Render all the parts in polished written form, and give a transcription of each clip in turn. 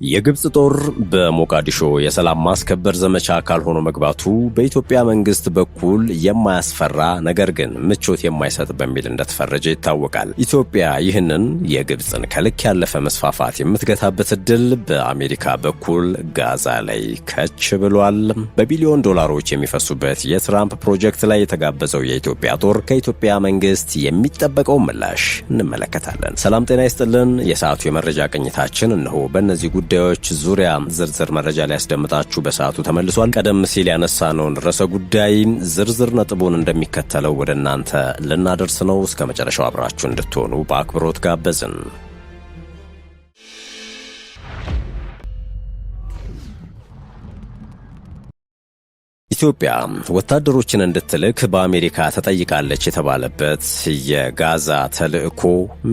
የግብጽ ጦር በሞቃዲሾ የሰላም ማስከበር ዘመቻ ካልሆነ መግባቱ በኢትዮጵያ መንግስት በኩል የማያስፈራ ነገር ግን ምቾት የማይሰጥ በሚል እንደተፈረጀ ይታወቃል። ኢትዮጵያ ይህንን የግብጽን ከልክ ያለፈ መስፋፋት የምትገታበት እድል በአሜሪካ በኩል ጋዛ ላይ ከች ብሏል። በቢሊዮን ዶላሮች የሚፈሱበት የትራምፕ ፕሮጀክት ላይ የተጋበዘው የኢትዮጵያ ጦር ከኢትዮጵያ መንግስት የሚጠበቀው ምላሽ እንመለከታለን። ሰላም ጤና ይስጥልን። የሰዓቱ የመረጃ ቅኝታችን እነሆ በእነዚህ ጉዳዮች ዙሪያ ዝርዝር መረጃ ሊያስደምጣችሁ በሰዓቱ ተመልሷል። ቀደም ሲል ያነሳነውን ርዕሰ ጉዳይ ዝርዝር ነጥቡን እንደሚከተለው ወደ እናንተ ልናደርስ ነው። እስከ መጨረሻው አብራችሁ እንድትሆኑ በአክብሮት ጋበዝን። ኢትዮጵያ ወታደሮችን እንድትልክ በአሜሪካ ተጠይቃለች የተባለበት የጋዛ ተልዕኮ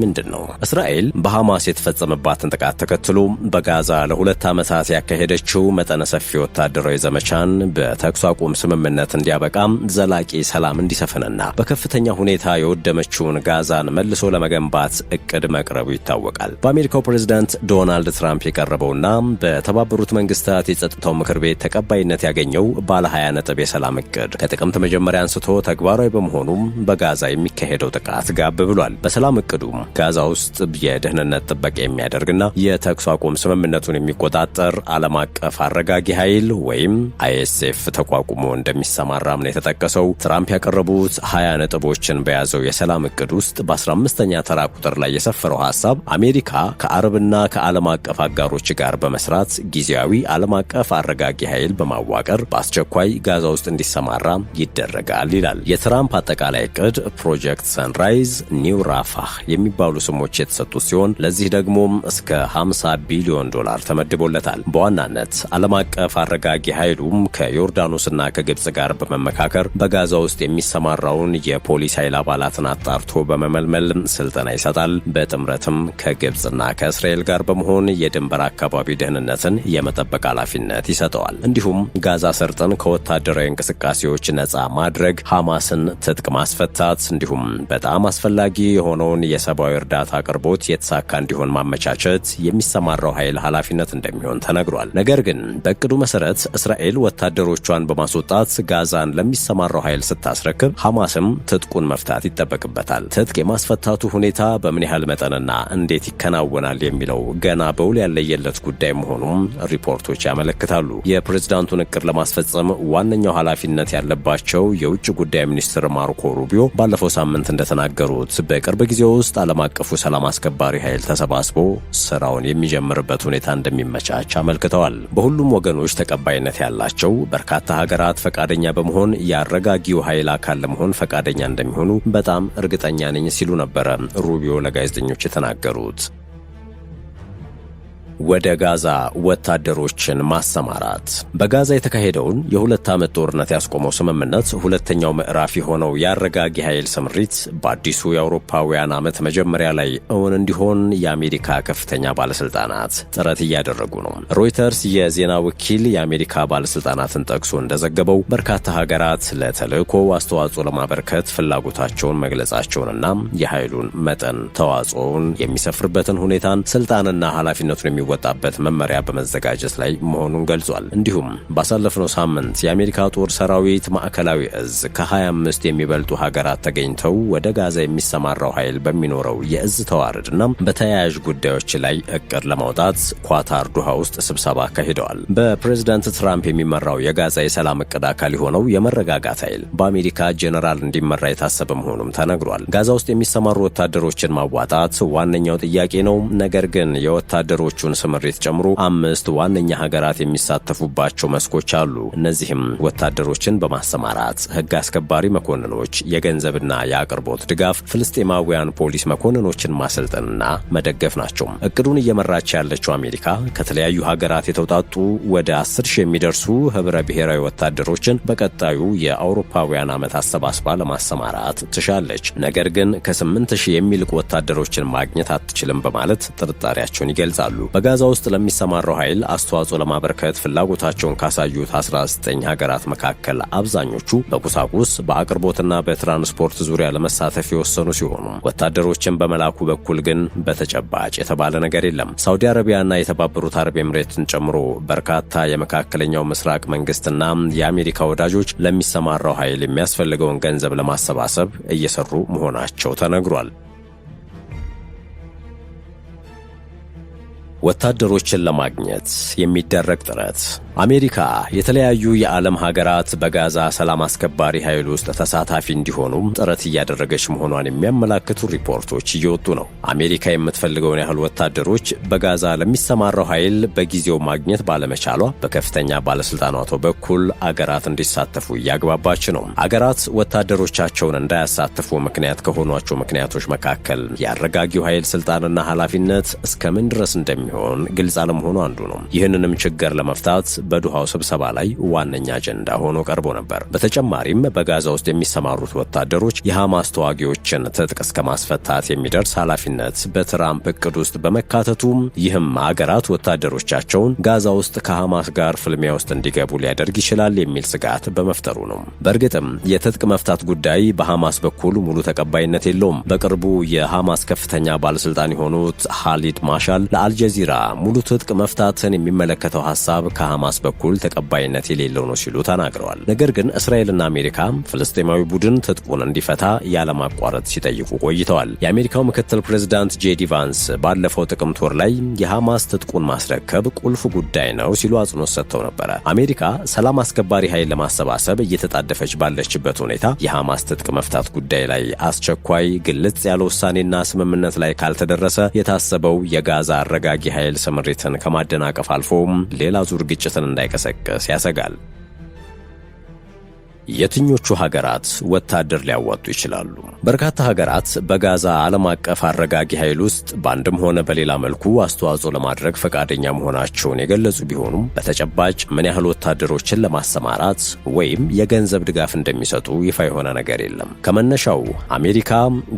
ምንድነው? እስራኤል በሐማስ የተፈጸመባትን ጥቃት ተከትሎ በጋዛ ለ2 ዓመታት ያካሄደችው መጠነ ሰፊ ወታደራዊ ዘመቻን በተኩስ አቁም ስምምነት እንዲያበቃ ዘላቂ ሰላም እንዲሰፍንና በከፍተኛ ሁኔታ የወደመችውን ጋዛን መልሶ ለመገንባት እቅድ መቅረቡ ይታወቃል። በአሜሪካው ፕሬዝዳንት ዶናልድ ትራምፕ የቀረበውና በተባበሩት መንግስታት የጸጥታው ምክር ቤት ተቀባይነት ያገኘው ባለ 20 ነጥብ የሰላም እቅድ ከጥቅምት መጀመሪያ አንስቶ ተግባራዊ በመሆኑም በጋዛ የሚካሄደው ጥቃት ጋብ ብሏል። በሰላም እቅዱ ጋዛ ውስጥ የደህንነት ጥበቃ የሚያደርግና የተኩስ አቁም ስምምነቱን የሚቆጣጠር ዓለም አቀፍ አረጋጊ ኃይል ወይም አይኤስኤፍ ተቋቁሞ እንደሚሰማራም ነው የተጠቀሰው። ትራምፕ ያቀረቡት 20 ነጥቦችን በያዘው የሰላም እቅድ ውስጥ በ15ኛ ተራ ቁጥር ላይ የሰፈረው ሐሳብ አሜሪካ ከአረብና ከዓለም አቀፍ አጋሮች ጋር በመስራት ጊዜያዊ ዓለም አቀፍ አረጋጊ ኃይል በማዋቀር በአስቸኳይ ጋዛ ውስጥ እንዲሰማራ ይደረጋል ይላል። የትራምፕ አጠቃላይ እቅድ ፕሮጀክት ሰንራይዝ፣ ኒው ራፋህ የሚባሉ ስሞች የተሰጡት ሲሆን ለዚህ ደግሞ እስከ 50 ቢሊዮን ዶላር ተመድቦለታል። በዋናነት ዓለም አቀፍ አረጋጊ ኃይሉም ከዮርዳኖስና ከግብጽ ጋር በመመካከር በጋዛ ውስጥ የሚሰማራውን የፖሊስ ኃይል አባላትን አጣርቶ በመመልመል ስልጠና ይሰጣል። በጥምረትም ከግብጽና ከእስራኤል ጋር በመሆን የድንበር አካባቢ ደህንነትን የመጠበቅ ኃላፊነት ይሰጠዋል። እንዲሁም ጋዛ ሰርጥን ወታደራዊ እንቅስቃሴዎች ነፃ ማድረግ፣ ሐማስን ትጥቅ ማስፈታት እንዲሁም በጣም አስፈላጊ የሆነውን የሰብአዊ እርዳታ አቅርቦት የተሳካ እንዲሆን ማመቻቸት የሚሰማራው ኃይል ኃላፊነት እንደሚሆን ተነግሯል። ነገር ግን በእቅዱ መሰረት እስራኤል ወታደሮቿን በማስወጣት ጋዛን ለሚሰማራው ኃይል ስታስረክብ ሐማስም ትጥቁን መፍታት ይጠበቅበታል። ትጥቅ የማስፈታቱ ሁኔታ በምን ያህል መጠንና እንዴት ይከናወናል የሚለው ገና በውል ያለየለት ጉዳይ መሆኑም ሪፖርቶች ያመለክታሉ። የፕሬዝዳንቱን እቅድ ለማስፈጸም ዋነኛው ኃላፊነት ያለባቸው የውጭ ጉዳይ ሚኒስትር ማርኮ ሩቢዮ ባለፈው ሳምንት እንደተናገሩት በቅርብ ጊዜ ውስጥ ዓለም አቀፉ ሰላም አስከባሪ ኃይል ተሰባስቦ ስራውን የሚጀምርበት ሁኔታ እንደሚመቻች አመልክተዋል። በሁሉም ወገኖች ተቀባይነት ያላቸው በርካታ ሀገራት ፈቃደኛ በመሆን የአረጋጊው ኃይል አካል ለመሆን ፈቃደኛ እንደሚሆኑ በጣም እርግጠኛ ነኝ ሲሉ ነበረ ሩቢዮ ለጋዜጠኞች የተናገሩት። ወደ ጋዛ ወታደሮችን ማሰማራት በጋዛ የተካሄደውን የ2 ዓመት ጦርነት ያስቆመው ስምምነት ሁለተኛው ምዕራፍ የሆነው የአረጋጊ ኃይል ስምሪት በአዲሱ የአውሮፓውያን ዓመት መጀመሪያ ላይ እውን እንዲሆን የአሜሪካ ከፍተኛ ባለስልጣናት ጥረት እያደረጉ ነው። ሮይተርስ የዜና ወኪል የአሜሪካ ባለስልጣናትን ጠቅሶ እንደዘገበው በርካታ ሀገራት ለተልዕኮው አስተዋጽኦ ለማበርከት ፍላጎታቸውን መግለጻቸውንና የኃይሉን መጠን ተዋጽኦውን የሚሰፍርበትን ሁኔታን ስልጣንና ኃላፊነቱን ወጣበት መመሪያ በመዘጋጀት ላይ መሆኑን ገልጿል። እንዲሁም ባሳለፍነው ሳምንት የአሜሪካ ጦር ሰራዊት ማዕከላዊ እዝ ከ25 የሚበልጡ ሀገራት ተገኝተው ወደ ጋዛ የሚሰማራው ኃይል በሚኖረው የእዝ ተዋረድና በተያያዥ ጉዳዮች ላይ እቅድ ለማውጣት ኳታር ዶሃ ውስጥ ስብሰባ አካሂደዋል። በፕሬዝዳንት ትራምፕ የሚመራው የጋዛ የሰላም እቅድ አካል የሆነው የመረጋጋት ኃይል በአሜሪካ ጄኔራል እንዲመራ የታሰበ መሆኑም ተነግሯል። ጋዛ ውስጥ የሚሰማሩ ወታደሮችን ማዋጣት ዋነኛው ጥያቄ ነው። ነገር ግን የወታደሮቹን ስምሪት ጨምሮ 5 ዋነኛ ሀገራት የሚሳተፉባቸው መስኮች አሉ። እነዚህም ወታደሮችን በማሰማራት ሕግ አስከባሪ መኮንኖች፣ የገንዘብና የአቅርቦት ድጋፍ፣ ፍልስጤማውያን ፖሊስ መኮንኖችን ማሰልጠንና መደገፍ ናቸው። እቅዱን እየመራች ያለችው አሜሪካ ከተለያዩ ሀገራት የተውጣጡ ወደ 10,000 የሚደርሱ ህብረ ብሔራዊ ወታደሮችን በቀጣዩ የአውሮፓውያን ዓመት አሰባስባ ለማሰማራት ትሻለች። ነገር ግን ከ8,000 የሚልቁ ወታደሮችን ማግኘት አትችልም በማለት ጥርጣሬያቸውን ይገልጻሉ። በጋዛ ውስጥ ለሚሰማራው ኃይል አስተዋጽኦ ለማበርከት ፍላጎታቸውን ካሳዩት 19 ሀገራት መካከል አብዛኞቹ በቁሳቁስ በአቅርቦትና በትራንስፖርት ዙሪያ ለመሳተፍ የወሰኑ ሲሆኑ ወታደሮችን በመላኩ በኩል ግን በተጨባጭ የተባለ ነገር የለም። ሳውዲ አረቢያና የተባበሩት አረብ ኤምሬትን ጨምሮ በርካታ የመካከለኛው ምስራቅ መንግስትና የአሜሪካ ወዳጆች ለሚሰማራው ኃይል የሚያስፈልገውን ገንዘብ ለማሰባሰብ እየሰሩ መሆናቸው ተነግሯል። ወታደሮችን ለማግኘት የሚደረግ ጥረት። አሜሪካ የተለያዩ የዓለም ሀገራት በጋዛ ሰላም አስከባሪ ኃይል ውስጥ ተሳታፊ እንዲሆኑ ጥረት እያደረገች መሆኗን የሚያመላክቱ ሪፖርቶች እየወጡ ነው። አሜሪካ የምትፈልገውን ያህል ወታደሮች በጋዛ ለሚሰማራው ኃይል በጊዜው ማግኘት ባለመቻሏ በከፍተኛ ባለስልጣናቱ በኩል አገራት እንዲሳተፉ እያግባባች ነው። አገራት ወታደሮቻቸውን እንዳያሳትፉ ምክንያት ከሆኗቸው ምክንያቶች መካከል የአረጋጊው ኃይል ስልጣንና ኃላፊነት እስከምን ድረስ እንደሚሆን ግልጽ አለመሆኑ አንዱ ነው። ይህንንም ችግር ለመፍታት በዱሃው ስብሰባ ላይ ዋነኛ አጀንዳ ሆኖ ቀርቦ ነበር። በተጨማሪም በጋዛ ውስጥ የሚሰማሩት ወታደሮች የሐማስ ተዋጊዎችን ትጥቅ እስከ ማስፈታት የሚደርስ ኃላፊነት በትራምፕ እቅድ ውስጥ በመካተቱ ይህም አገራት ወታደሮቻቸውን ጋዛ ውስጥ ከሐማስ ጋር ፍልሚያ ውስጥ እንዲገቡ ሊያደርግ ይችላል የሚል ስጋት በመፍጠሩ ነው። በእርግጥም የትጥቅ መፍታት ጉዳይ በሐማስ በኩል ሙሉ ተቀባይነት የለውም። በቅርቡ የሐማስ ከፍተኛ ባለስልጣን የሆኑት ኻሊድ ማሻል ለአልጀዚራ ሙሉ ትጥቅ መፍታትን የሚመለከተው ሐሳብ ከሐማስ በኩል ተቀባይነት የሌለው ነው ሲሉ ተናግረዋል። ነገር ግን እስራኤልና አሜሪካ ፍልስጤማዊ ቡድን ትጥቁን እንዲፈታ ያለማቋረጥ ሲጠይቁ ቆይተዋል። የአሜሪካው ምክትል ፕሬዝዳንት ጄዲ ቫንስ ባለፈው ጥቅምት ወር ላይ የሐማስ ትጥቁን ማስረከብ ቁልፍ ጉዳይ ነው ሲሉ አጽንኦት ሰጥተው ነበረ። አሜሪካ ሰላም አስከባሪ ኃይል ለማሰባሰብ እየተጣደፈች ባለችበት ሁኔታ የሐማስ ትጥቅ መፍታት ጉዳይ ላይ አስቸኳይ ግልጽ ያለ ውሳኔና ስምምነት ላይ ካልተደረሰ የታሰበው የጋዛ አረጋጊ ኃይል ስምሪትን ከማደናቀፍ አልፎም ሌላ ዙር ግጭትን እንዳይቀሰቅስ ያሰጋል። የትኞቹ ሀገራት ወታደር ሊያዋጡ ይችላሉ? በርካታ ሀገራት በጋዛ ዓለም አቀፍ አረጋጊ ኃይል ውስጥ በአንድም ሆነ በሌላ መልኩ አስተዋጽኦ ለማድረግ ፈቃደኛ መሆናቸውን የገለጹ ቢሆኑም በተጨባጭ ምን ያህል ወታደሮችን ለማሰማራት ወይም የገንዘብ ድጋፍ እንደሚሰጡ ይፋ የሆነ ነገር የለም። ከመነሻው አሜሪካ፣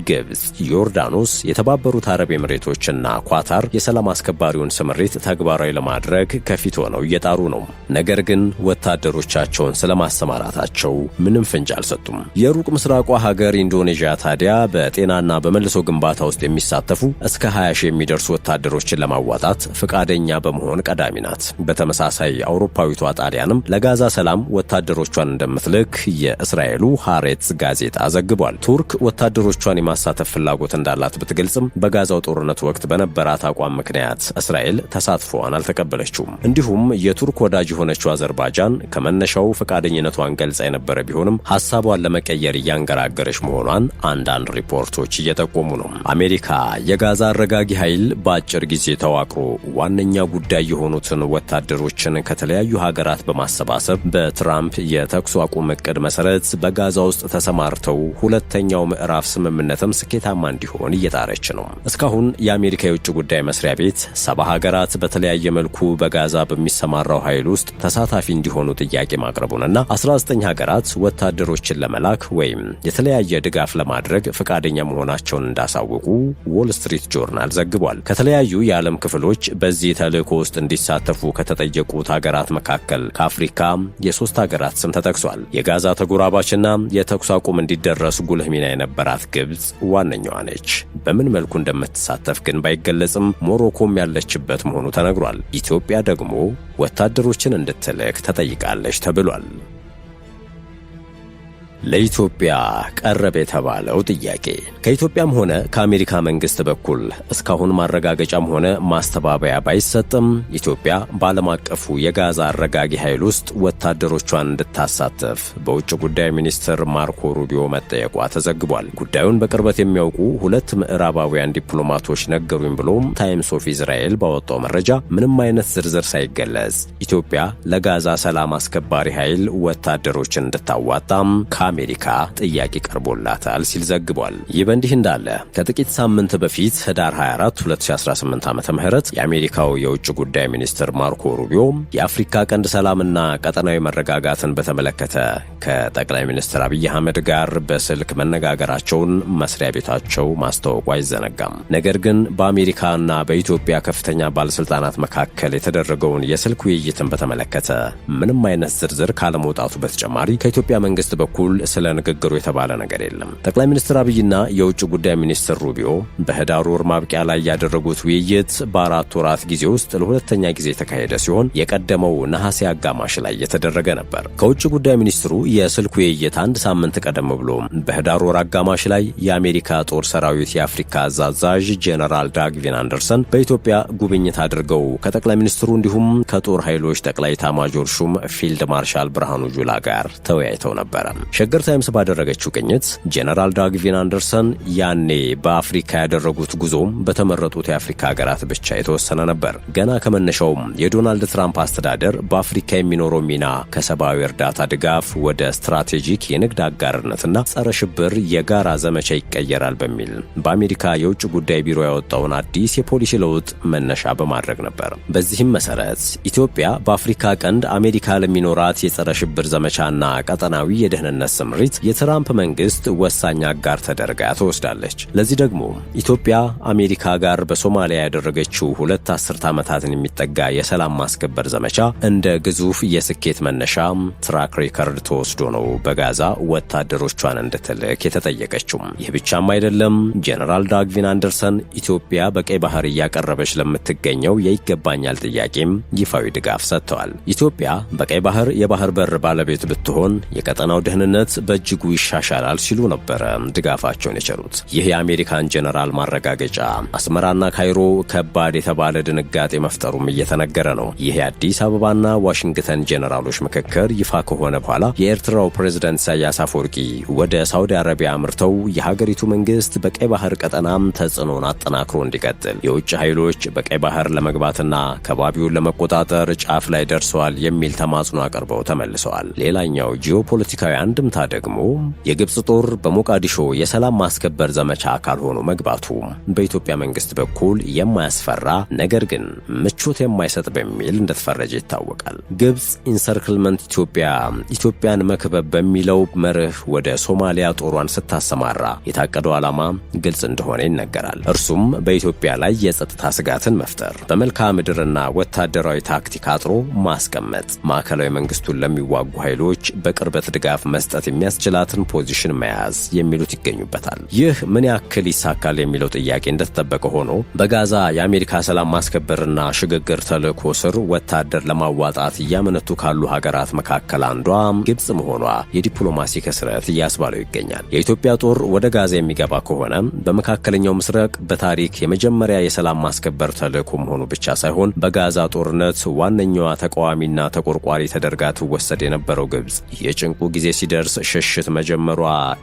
ግብፅ፣ ዮርዳኖስ፣ የተባበሩት አረብ ኤምሬቶችና ኳታር የሰላም አስከባሪውን ስምሪት ተግባራዊ ለማድረግ ከፊት ሆነው እየጣሩ ነው። ነገር ግን ወታደሮቻቸውን ስለማሰማራታቸው ምንም ፍንጭ አልሰጡም። የሩቅ ምስራቋ ሀገር ኢንዶኔዥያ ታዲያ በጤናና በመልሶ ግንባታ ውስጥ የሚሳተፉ እስከ 20 ሺህ የሚደርሱ ወታደሮችን ለማዋጣት ፈቃደኛ በመሆን ቀዳሚ ናት። በተመሳሳይ አውሮፓዊቷ ጣሊያንም ለጋዛ ሰላም ወታደሮቿን እንደምትልክ የእስራኤሉ ሃሬትስ ጋዜጣ ዘግቧል። ቱርክ ወታደሮቿን የማሳተፍ ፍላጎት እንዳላት ብትገልጽም በጋዛው ጦርነት ወቅት በነበራት አቋም ምክንያት እስራኤል ተሳትፎዋን አልተቀበለችውም። እንዲሁም የቱርክ ወዳጅ የሆነችው አዘርባይጃን ከመነሻው ፈቃደኝነቷን ገልጻ የነበረ ቢሆንም ሐሳቧን ለመቀየር እያንገራገረች መሆኗን አንዳንድ ሪፖርቶች እየጠቆሙ ነው። አሜሪካ የጋዛ አረጋጊ ኃይል በአጭር ጊዜ ተዋቅሮ ዋነኛ ጉዳይ የሆኑትን ወታደሮችን ከተለያዩ ሀገራት በማሰባሰብ በትራምፕ የተኩስ አቁም እቅድ መሰረት በጋዛ ውስጥ ተሰማርተው ሁለተኛው ምዕራፍ ስምምነትም ስኬታማ እንዲሆን እየጣረች ነው። እስካሁን የአሜሪካ የውጭ ጉዳይ መስሪያ ቤት 70 ሀገራት በተለያየ መልኩ በጋዛ በሚሰማራው ኃይል ውስጥ ተሳታፊ እንዲሆኑ ጥያቄ ማቅረቡንና 19 ሀገራት ወታደሮችን ለመላክ ወይም የተለያየ ድጋፍ ለማድረግ ፈቃደኛ መሆናቸውን እንዳሳወቁ ዎል ስትሪት ጆርናል ዘግቧል። ከተለያዩ የዓለም ክፍሎች በዚህ ተልእኮ ውስጥ እንዲሳተፉ ከተጠየቁት ሀገራት መካከል ከአፍሪካ የ3 ሀገራት ስም ተጠቅሷል። የጋዛ ተጎራባችና የተኩስ አቁም እንዲደረስ ጉልህ ሚና የነበራት ግብፅ ዋነኛዋ ነች። በምን መልኩ እንደምትሳተፍ ግን ባይገለጽም ሞሮኮም ያለችበት መሆኑ ተነግሯል። ኢትዮጵያ ደግሞ ወታደሮችን እንድትልክ ተጠይቃለች ተብሏል። ለኢትዮጵያ ቀረበ የተባለው ጥያቄ ከኢትዮጵያም ሆነ ከአሜሪካ መንግስት በኩል እስካሁን ማረጋገጫም ሆነ ማስተባበያ ባይሰጥም ኢትዮጵያ በዓለም አቀፉ የጋዛ አረጋጊ ኃይል ውስጥ ወታደሮቿን እንድታሳተፍ በውጭ ጉዳይ ሚኒስትር ማርኮ ሩቢዮ መጠየቋ ተዘግቧል። ጉዳዩን በቅርበት የሚያውቁ 2 ምዕራባውያን ዲፕሎማቶች ነገሩኝ ብሎም ታይምስ ኦፍ ኢዝራኤል ባወጣው መረጃ ምንም አይነት ዝርዝር ሳይገለጽ ኢትዮጵያ ለጋዛ ሰላም አስከባሪ ኃይል ወታደሮችን እንድታዋጣም ከአሜሪካ ጥያቄ ቀርቦላታል ሲል ዘግቧል። ይህ በእንዲህ እንዳለ ከጥቂት ሳምንት በፊት ህዳር 24 2018 ዓ.ም የአሜሪካው የውጭ ጉዳይ ሚኒስትር ማርኮ ሩቢዮ የአፍሪካ ቀንድ ሰላምና ቀጠናዊ መረጋጋትን በተመለከተ ከጠቅላይ ሚኒስትር አብይ አህመድ ጋር በስልክ መነጋገራቸውን መስሪያ ቤታቸው ማስታወቁ አይዘነጋም። ነገር ግን በአሜሪካና በኢትዮጵያ ከፍተኛ ባለስልጣናት መካከል የተደረገውን የስልክ ውይይትን በተመለከተ ምንም አይነት ዝርዝር ካለመውጣቱ በተጨማሪ ከኢትዮጵያ መንግስት በኩል ስለ ንግግሩ የተባለ ነገር የለም። ጠቅላይ ሚኒስትር አብይና የውጭ ጉዳይ ሚኒስትር ሩቢዮ በህዳር ወር ማብቂያ ላይ ያደረጉት ውይይት በ4 ወራት ጊዜ ውስጥ ለሁለተኛ ጊዜ የተካሄደ ሲሆን የቀደመው ነሐሴ አጋማሽ ላይ የተደረገ ነበር። ከውጭ ጉዳይ ሚኒስትሩ የስልክ ውይይት አንድ ሳምንት ቀደም ብሎ በህዳር ወር አጋማሽ ላይ የአሜሪካ ጦር ሰራዊት የአፍሪካ አዛዥ ጄኔራል ዳግቪን አንደርሰን በኢትዮጵያ ጉብኝት አድርገው ከጠቅላይ ሚኒስትሩ እንዲሁም ከጦር ኃይሎች ጠቅላይ ኤታማዦር ሹም ፊልድ ማርሻል ብርሃኑ ጁላ ጋር ተወያይተው ነበረ። ሸገር ታይምስ ባደረገችው ቅኝት ጄኔራል ዳግቪን አንደርሰን ያኔ በአፍሪካ ያደረጉት ጉዞም በተመረጡት የአፍሪካ ሀገራት ብቻ የተወሰነ ነበር። ገና ከመነሻውም የዶናልድ ትራምፕ አስተዳደር በአፍሪካ የሚኖረው ሚና ከሰብአዊ እርዳታ ድጋፍ ወደ ስትራቴጂክ የንግድ አጋርነትና ጸረ ሽብር የጋራ ዘመቻ ይቀየራል በሚል በአሜሪካ የውጭ ጉዳይ ቢሮ ያወጣውን አዲስ የፖሊሲ ለውጥ መነሻ በማድረግ ነበር። በዚህም መሰረት ኢትዮጵያ በአፍሪካ ቀንድ አሜሪካ ለሚኖራት የጸረ ሽብር ዘመቻና ቀጠናዊ የደህንነት ስምሪት የትራምፕ መንግስት ወሳኝ አጋር ተደርጋ ተወስዳለች። ለዚህ ደግሞ ኢትዮጵያ አሜሪካ ጋር በሶማሊያ ያደረገችው 2 አስርት ዓመታትን የሚጠጋ የሰላም ማስከበር ዘመቻ እንደ ግዙፍ የስኬት መነሻ ትራክ ሪከርድ ተወስዶ ነው በጋዛ ወታደሮቿን እንድትልክ የተጠየቀችው። ይህ ብቻም አይደለም። ጄኔራል ዳግቪን አንደርሰን ኢትዮጵያ በቀይ ባህር እያቀረበች ለምትገኘው የይገባኛል ጥያቄም ይፋዊ ድጋፍ ሰጥተዋል። ኢትዮጵያ በቀይ ባህር የባህር በር ባለቤት ብትሆን የቀጠናው ደህንነት በእጅጉ ይሻሻላል ሲሉ ነበረ ድጋፋቸውን የቸሩት። ይህ የአሜሪካን ጄኔራል ማረጋገጫ አስመራና ካይሮ ከባድ የተባለ ድንጋጤ መፍጠሩም እየተነገረ ነው። ይህ የአዲስ አበባና ዋሽንግተን ጄኔራሎች ምክክር ይፋ ከሆነ በኋላ የኤርትራው ፕሬዝዳንት ኢሳያስ አፈወርቂ ወደ ሳውዲ አረቢያ አምርተው የሀገሪቱ መንግስት በቀይ ባህር ቀጠናም ተጽዕኖን አጠናክሮ እንዲቀጥል የውጭ ኃይሎች በቀይ ባህር ለመግባትና ከባቢውን ለመቆጣጠር ጫፍ ላይ ደርሰዋል የሚል ተማጽኖ አቅርበው ተመልሰዋል። ሌላኛው ጂኦፖለቲካዊ አንድምታ ደግሞ የግብጽ ጦር በሞቃዲሾ የሰላም ማስከበር ዘመቻ አካል ሆኖ መግባቱ በኢትዮጵያ መንግስት በኩል የማያስፈራ ነገር ግን ምቾት የማይሰጥ በሚል እንደተፈረጀ ይታወቃል። ግብጽ ኢንሰርክልመንት ኢትዮጵያን መክበብ በሚለው መርህ ወደ ሶማሊያ ጦሯን ስታሰማራ የታቀደው ዓላማ ግልጽ እንደሆነ ይነገራል። እርሱም በኢትዮጵያ ላይ የጸጥታ ስጋትን መፍጠር፣ በመልክዓ ምድርና ወታደራዊ ታክቲክ አጥሮ ማስቀመጥ፣ ማዕከላዊ መንግስቱን ለሚዋጉ ኃይሎች በቅርበት ድጋፍ መስጠት የሚያስችላትን ፖዚሽን መያዝ የሚሉት ይገኙበታል። ይህ ምን ያክል ይሳካል የሚለው ጥያቄ እንደተጠበቀ ሆኖ በጋዛ የአሜሪካ ሰላም ማስከበርና ሽግግር ተልዕኮ ስር ወታደር ለማዋጣት እያመነቱ ካሉ ሀገራት መካከል አንዷ ግብጽ መሆኗ የዲፕሎማሲ ክስረት እያስባለው ይገኛል። የኢትዮጵያ ጦር ወደ ጋዛ የሚገባ ከሆነ በመካከለኛው ምስራቅ በታሪክ የመጀመሪያ የሰላም ማስከበር ተልዕኮ መሆኑ ብቻ ሳይሆን በጋዛ ጦርነት ዋነኛዋ ተቃዋሚና ተቆርቋሪ ተደርጋ ትወሰድ የነበረው ግብጽ የጭንቁ ጊዜ ሲደርስ ሽሽት መጀመሯ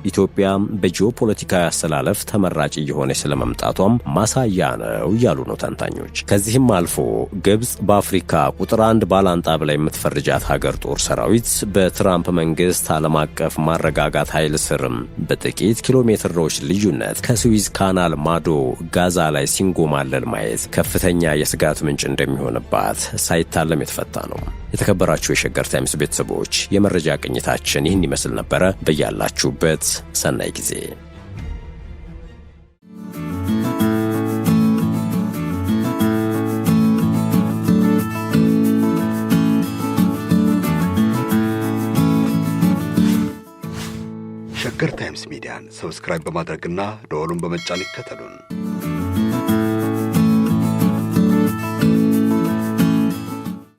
ኢትዮጵያ በጂኦፖለቲካዊ አሰላለፍ ተመራጭ እየሆነች ስለመምጣቷም ማሳያ ነው እያሉ ነው ተንታኞች። ከዚህም አልፎ ግብጽ በአፍሪካ ቁጥር 1 ባላንጣ ብላ የምትፈርጃት ሀገር ጦር ሰራዊት በትራምፕ መንግስት ዓለም አቀፍ ማረጋጋት ኃይል ስርም በጥቂት ኪሎ ሜትሮች ልዩነት ከስዊዝ ካናል ማዶ ጋዛ ላይ ሲንጎማለል ማየት ከፍተኛ የስጋት ምንጭ እንደሚሆንባት ሳይታለም የተፈታ ነው። የተከበራችሁ የሸገር ታይምስ ቤተሰቦች የመረጃ ቅኝታችን ይህን ይመስል ነበረ። በያላችሁበት ሰናይ ጊዜ። ሸገር ታይምስ ሚዲያን ሰብስክራይብ በማድረግና ደወሉን በመጫን ይከተሉን።